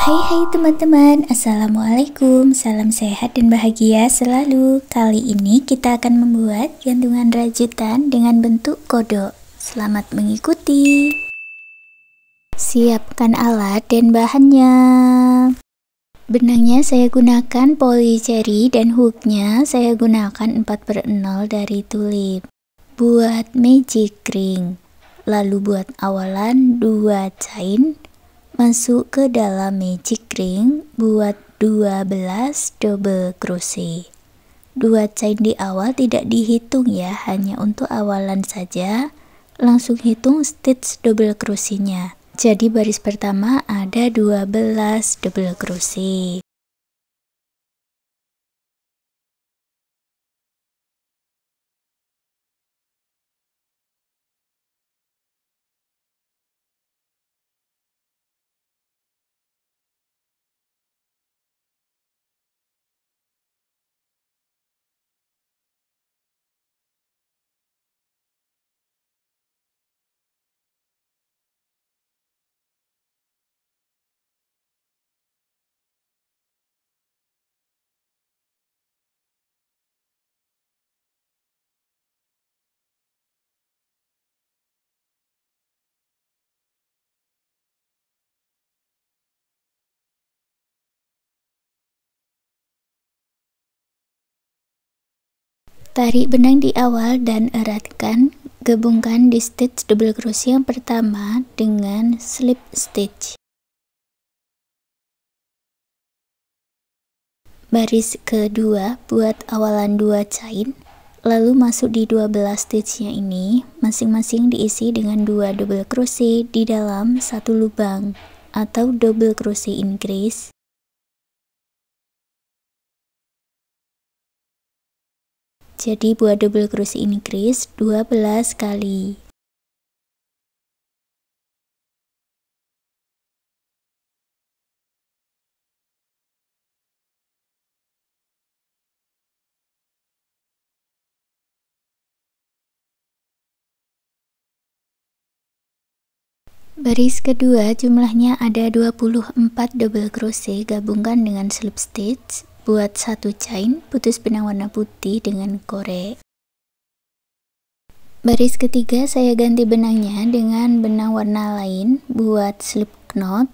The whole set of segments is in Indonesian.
Hai teman-teman, Assalamualaikum, salam sehat dan bahagia selalu. Kali ini kita akan membuat gantungan rajutan dengan bentuk kodok. Selamat mengikuti. Siapkan alat dan bahannya. Benangnya saya gunakan polycherry dan hooknya saya gunakan 4/0 dari tulip. Buat magic ring, lalu buat awalan 2 chain. Masuk ke dalam magic ring, buat 12 double crochet. 2 chain di awal tidak dihitung ya, hanya untuk awalan saja. Langsung hitung stitch double crochetnya. Jadi baris pertama ada 12 double crochet. Tarik benang di awal dan eratkan, gabungkan di stitch double crochet yang pertama dengan slip stitch. Baris kedua buat awalan 2 chain, lalu masuk di 12 stitchnya ini, masing-masing diisi dengan 2 double crochet di dalam satu lubang atau double crochet increase. Jadi buat double crochet increase 12 kali. Baris kedua jumlahnya ada 24 double crochet, gabungkan dengan slip stitch, buat 1 chain, putus benang warna putih dengan korek. Baris ketiga saya ganti benangnya dengan benang warna lain, buat slip knot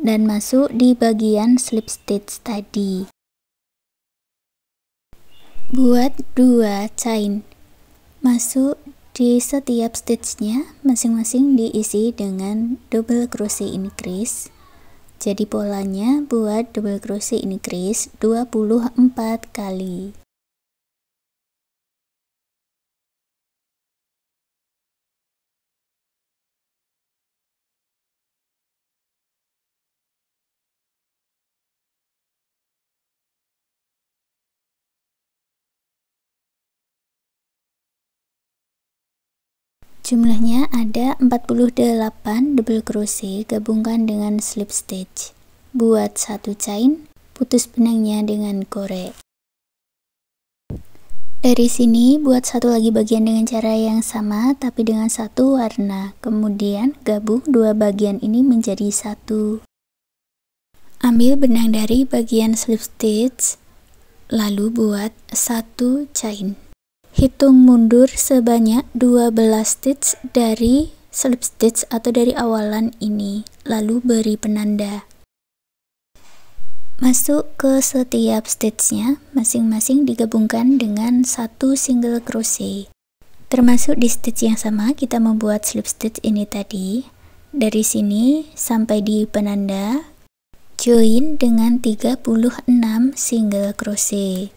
dan masuk di bagian slip stitch tadi. Buat 2 chain, masuk di setiap stitchnya, masing-masing diisi dengan double crochet increase. Jadi polanya buat double crochet increase 24 kali. Jumlahnya ada 48 double crochet, gabungkan dengan slip stitch. Buat 1 chain, putus benangnya dengan korek. Dari sini buat satu lagi bagian dengan cara yang sama tapi dengan satu warna. Kemudian gabung 2 bagian ini menjadi satu. Ambil benang dari bagian slip stitch, lalu buat 1 chain. Hitung mundur sebanyak 12 stitch dari slip stitch atau dari awalan ini, lalu beri penanda. Masuk ke setiap stitchnya, masing-masing digabungkan dengan 1 single crochet. Termasuk di stitch yang sama kita membuat slip stitch ini tadi. Dari sini sampai di penanda, join dengan 36 single crochet.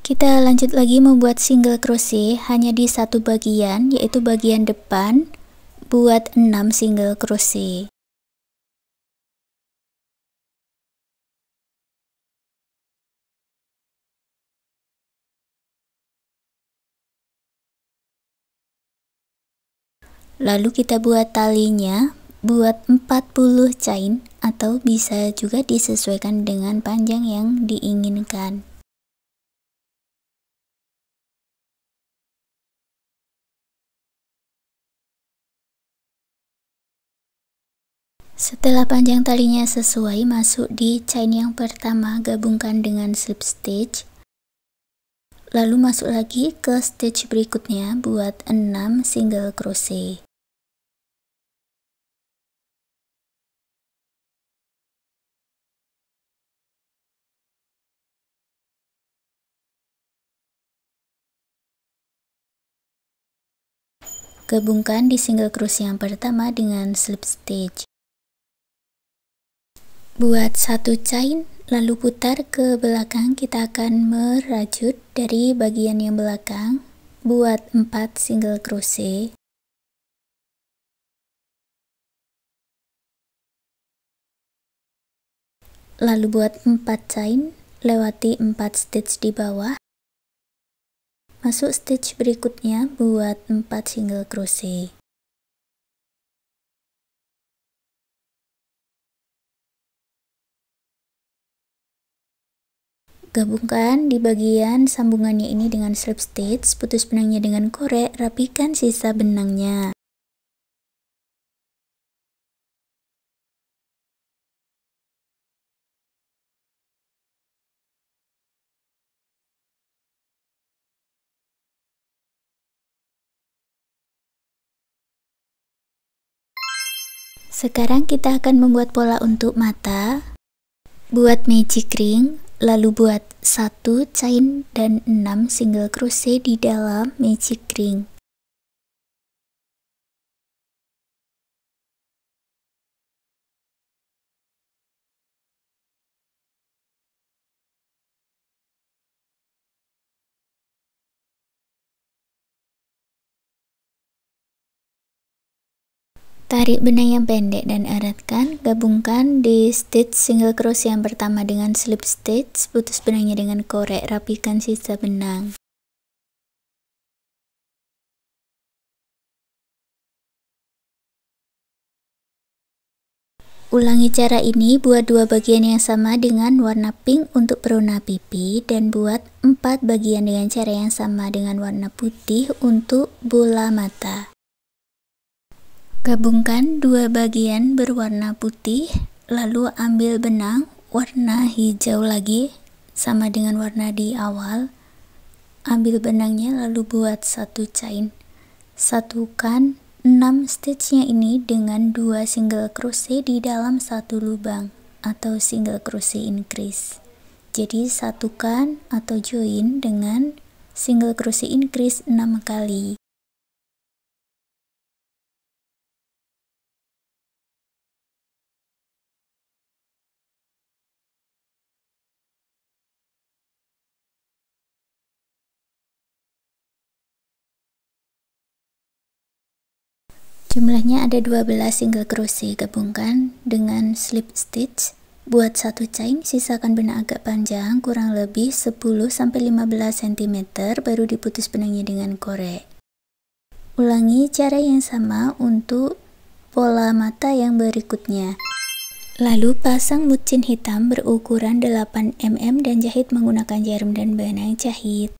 Kita lanjut lagi membuat single crochet hanya di satu bagian, yaitu bagian depan. Buat 6 single crochet. Lalu kita buat talinya, buat 40 chain atau bisa juga disesuaikan dengan panjang yang diinginkan. Setelah panjang talinya sesuai, masuk di chain yang pertama, gabungkan dengan slip stitch. Lalu masuk lagi ke stitch berikutnya, buat 6 single crochet. Gabungkan di single crochet yang pertama dengan slip stitch. Buat 1 chain, lalu putar ke belakang. Kita akan merajut dari bagian yang belakang. Buat 4 single crochet. Lalu buat 4 chain, lewati 4 stitch di bawah. Masuk stitch berikutnya, buat 4 single crochet. Gabungkan di bagian sambungannya ini dengan slip stitch, putus benangnya dengan korek, rapikan sisa benangnya. Sekarang kita akan membuat pola untuk mata. Buat magic ring, lalu buat 1 chain dan 6 single crochet di dalam magic ring. Tarik benang yang pendek dan eratkan, gabungkan di stitch single crochet yang pertama dengan slip stitch, putus benangnya dengan korek, rapikan sisa benang. Ulangi cara ini buat 2 bagian yang sama dengan warna pink untuk perona pipi dan buat 4 bagian dengan cara yang sama dengan warna putih untuk bola mata. Gabungkan 2 bagian berwarna putih, lalu ambil benang warna hijau lagi sama dengan warna di awal. Ambil benangnya lalu buat 1 chain. Satukan 6 stitchnya ini dengan 2 single crochet di dalam 1 lubang atau single crochet increase. Jadi satukan atau join dengan single crochet increase 6 kali. Jumlahnya ada 12 single crochet, gabungkan dengan slip stitch. Buat 1 chain, sisakan benang agak panjang, kurang lebih 10-15 cm, baru diputus benangnya dengan korek. Ulangi cara yang sama untuk pola mata yang berikutnya. Lalu pasang mucin hitam berukuran 8 mm dan jahit menggunakan jarum dan benang jahit.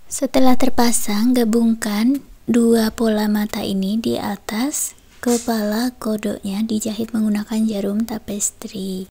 Setelah terpasang, gabungkan 2 pola mata ini di atas kepala kodoknya, dijahit menggunakan jarum tapestri.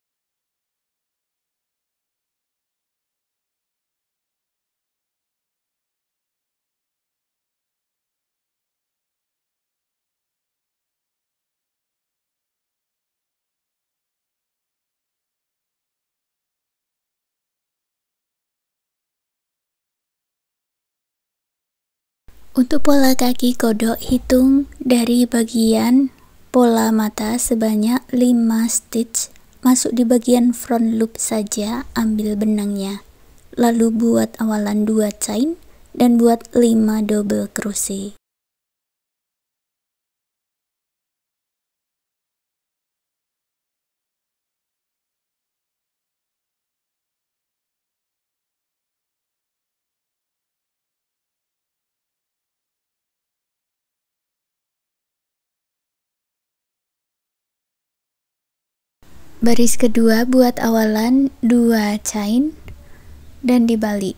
Untuk pola kaki kodok, hitung dari bagian pola mata sebanyak 5 stitch, masuk di bagian front loop saja, ambil benangnya. lalu buat awalan 2 chain dan buat 5 double crochet. Baris kedua buat awalan 2 chain dan dibalik.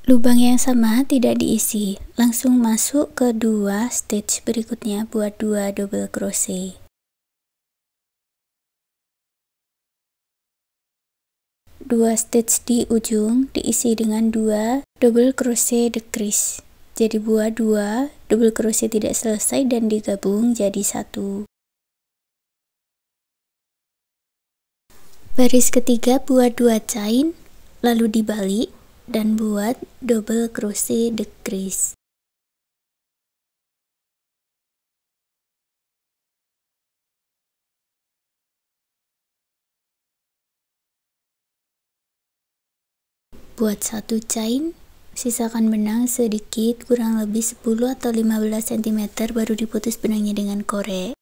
Lubang yang sama tidak diisi, langsung masuk ke 2 stitch berikutnya buat 2 double crochet. Dua stitch di ujung diisi dengan 2 double crochet decrease. Jadi buat 2 double crochet tidak selesai dan digabung jadi 1. Baris ketiga buat 2 chain, lalu dibalik dan buat double crochet decrease. Buat 1 chain, sisakan benang sedikit kurang lebih 10 atau 15 cm baru diputus benangnya dengan korek.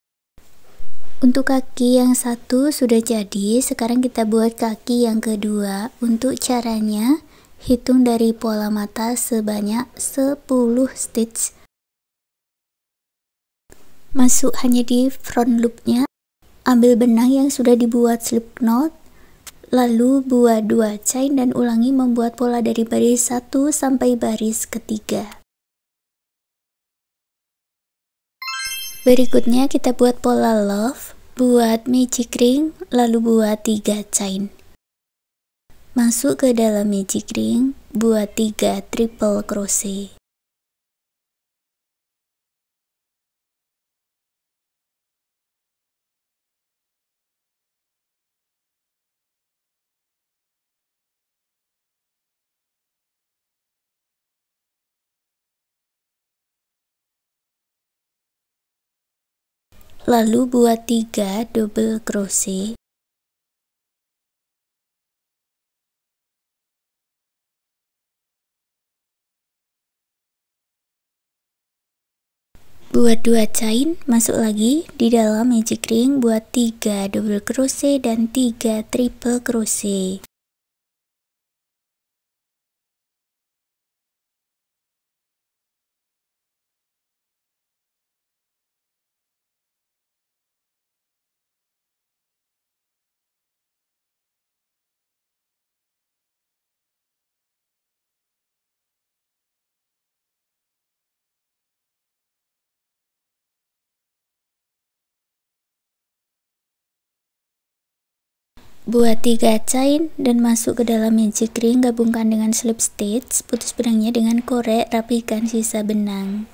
Untuk kaki yang satu sudah jadi, sekarang kita buat kaki yang kedua. Untuk caranya, hitung dari pola mata sebanyak 10 stitch. Masuk hanya di front loopnya, ambil benang yang sudah dibuat slip knot, lalu buat 2 chain dan ulangi membuat pola dari baris 1 sampai baris ketiga. Berikutnya kita buat pola love, buat magic ring, lalu buat 3 chain. Masuk ke dalam magic ring, buat 3 triple crochet. Lalu buat 3 double crochet. Buat 2 chain, masuk lagi di dalam magic ring, buat 3 double crochet dan 3 triple crochet. Buat 3 chain dan masuk ke dalam magic ring, gabungkan dengan slip stitch, putus benangnya dengan korek, rapikan sisa benang.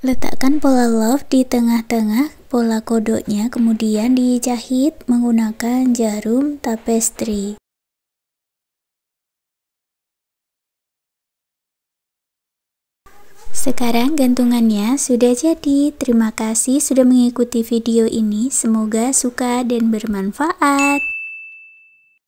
Letakkan pola love di tengah-tengah pola kodoknya, kemudian dijahit menggunakan jarum tapestry. Sekarang gantungannya sudah jadi. Terima kasih sudah mengikuti video ini. Semoga suka dan bermanfaat.